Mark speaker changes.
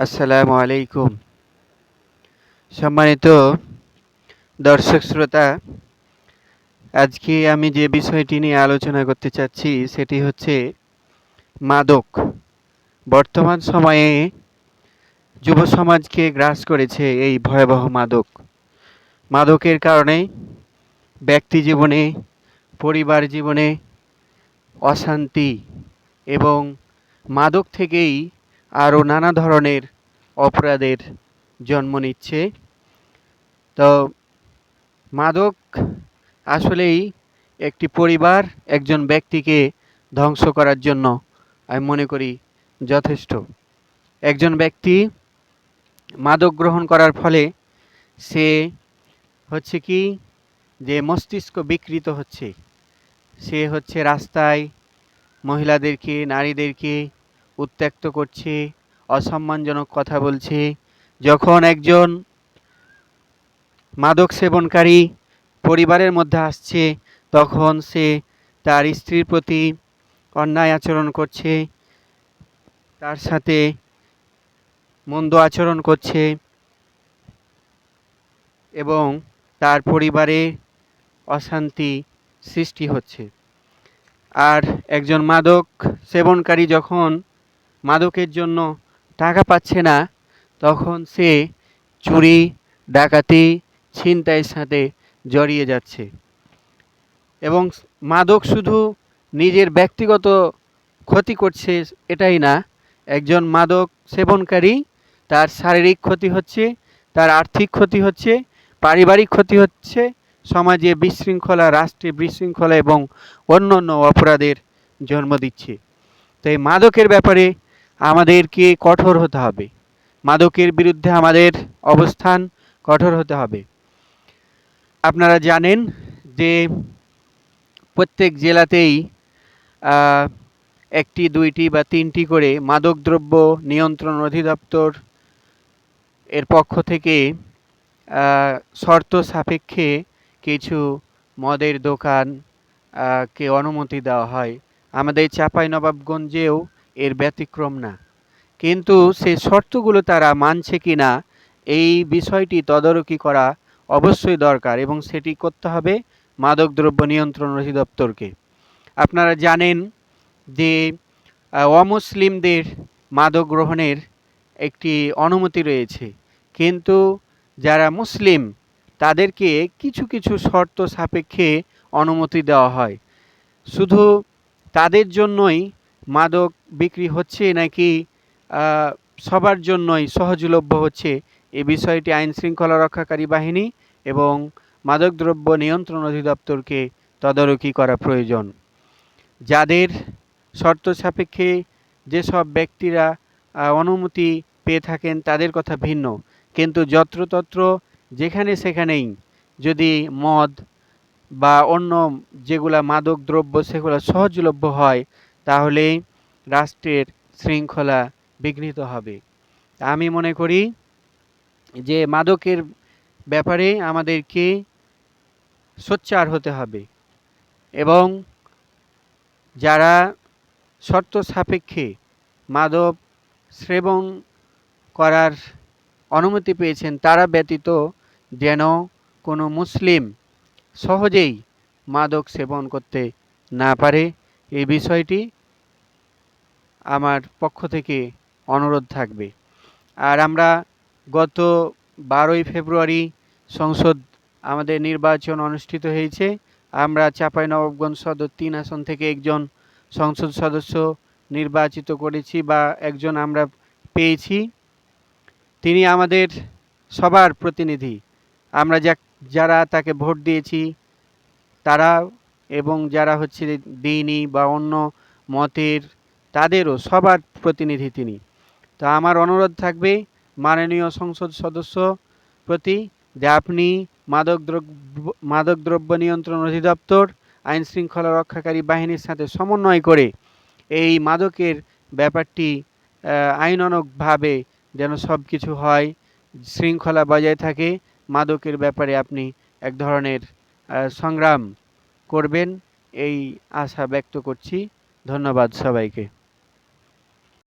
Speaker 1: আসসালামু আলাইকুম। সম্মানিত দর্শক শ্রোতা, আজকে আমি যে বিষয়টি নিয়ে আলোচনা করতে চাচ্ছি সেটি হচ্ছে মাদক। বর্তমান সময়ে যুব সমাজকে গ্রাস করেছে এই ভয়াবহ মাদক। মাদকের কারণে ব্যক্তি জীবনে, পরিবার জীবনে অশান্তি এবং মাদক থেকেই আরও নানা ধরনের অপরাধের জন্ম নিচ্ছে। তো মাদক আসলেই একটি পরিবার, একজন ব্যক্তিকে ধ্বংস করার জন্য আমি মনে করি যথেষ্ট। একজন ব্যক্তি মাদক গ্রহণ করার ফলে সে হচ্ছে কি যে মস্তিষ্ক বিকৃত হচ্ছে। সে হচ্ছে রাস্তায় মহিলাদেরকে, নারীদেরকে উত্ত্যক্ত করছে, অসম্মানজনক কথা বলছে। যখন একজন মাদক সেবনকারী পরিবারের মধ্যে আসছে, তখন সে তার স্ত্রীর প্রতি অন্যায় আচরণ করছে, তার সাথে মন্দ আচরণ করছে এবং তার পরিবারে অশান্তি সৃষ্টি হচ্ছে। আর একজন মাদক সেবনকারী যখন মাদকের জন্য টাকা পাচ্ছে না, তখন সে চুরি, ডাকাতি, ছিনতাইয়ের সাথে জড়িয়ে যাচ্ছে। এবং মাদক শুধু নিজের ব্যক্তিগত ক্ষতি করছে এটাই না, একজন মাদক সেবনকারী তার শারীরিক ক্ষতি হচ্ছে, তার আর্থিক ক্ষতি হচ্ছে, পারিবারিক ক্ষতি হচ্ছে, সমাজে বিশৃঙ্খলা, রাষ্ট্রে বিশৃঙ্খলা এবং অন্যান্য অপরাধের জন্ম দিচ্ছে। তো এই মাদকের ব্যাপারে আমাদেরকে কঠোর হতে হবে। মাদকের বিরুদ্ধে আমাদের অবস্থান কঠোর হতে হবে। আপনারা জানেন যে প্রত্যেক জেলাতেই একটি, দুইটি বা তিনটি করে মাদকদ্রব্য নিয়ন্ত্রণ অধিদপ্তর এর পক্ষ থেকে শর্ত সাপেক্ষে কিছু মদের দোকান কে অনুমতি দেওয়া হয়। আমাদের চাঁপাইনবাবগঞ্জেও এর ব্যতিক্রম না। কিন্তু সেই শর্তগুলো তারা মানছে কি না এই বিষয়টি তদারকি করা অবশ্যই দরকার, এবং সেটি করতে হবে মাদকদ্রব্য নিয়ন্ত্রণ অধিদপ্তরকে। আপনারা জানেন যে অমুসলিমদের মাদক গ্রহণের একটি অনুমতি রয়েছে, কিন্তু যারা মুসলিম তাদেরকে কিছু কিছু শর্ত সাপেক্ষে অনুমতি দেওয়া হয়। শুধু তাদের জন্যই মাদক বিক্রি হচ্ছে নাকি সবার জন্যই সহজলভ্য হচ্ছে, এ বিষয়টি আইন শৃঙ্খলা রক্ষাকারী বাহিনী এবং মাদকদ্রব্য নিয়ন্ত্রণ অধিদপ্তরকে তদারকি করা প্রয়োজন। যাদের শর্ত সাপেক্ষে যেসব ব্যক্তিরা অনুমতি পেয়ে থাকেন তাদের কথা ভিন্ন, কিন্তু যত্রতত্র যেখানে সেখানেই যদি মদ বা অন্য যেগুলা মাদক দ্রব্য সেগুলো সহজলভ্য হয়, তাহলে রাষ্ট্রের শৃঙ্খলা বিঘ্নিত হবে। আমি মনে করি যে মাদকের ব্যাপারে আমাদেরকে সোচ্চার হতে হবে, এবং যারা শর্ত সাপেক্ষে মাদক সেবন করার অনুমতি পেয়েছেন তারা ব্যতীত যেন কোনো মুসলিম সহজেই মাদক সেবন করতে না পারে, এই বিষয়টি আমার পক্ষ থেকে অনুরোধ থাকবে। আর আমরা গত 12ই ফেব্রুয়ারি সংসদ আমাদের নির্বাচন অনুষ্ঠিত হয়েছে। আমরা চাঁপাইনবাবগঞ্জ সদর 3 আসন থেকে একজন সংসদ সদস্য নির্বাচিত করেছি বা একজন আমরা পেয়েছি। তিনি আমাদের সবার প্রতিনিধি। আমরা যারা তাকে ভোট দিয়েছি তারা, এবং যারা হচ্ছে দিইনি বা অন্য মতের তাদেরও সবার প্রতিনিধি তিনি। তো আমার অনুরোধ থাকবে মাননীয় সংসদ সদস্য প্রতি যে আপনি মাদকদ্রব্য নিয়ন্ত্রণ অধিদপ্তর, আইন শৃঙ্খলা রক্ষাকারী বাহিনীর সাথে সমন্বয় করে এই মাদকের ব্যাপারটি আইনানুগভাবে যেন সব কিছু হয়, শৃঙ্খলা বজায় থাকে, মাদকের ব্যাপারে আপনি এক ধরনের সংগ্রাম করবেন, এই আশা ব্যক্ত করছি। ধন্যবাদ সবাইকে।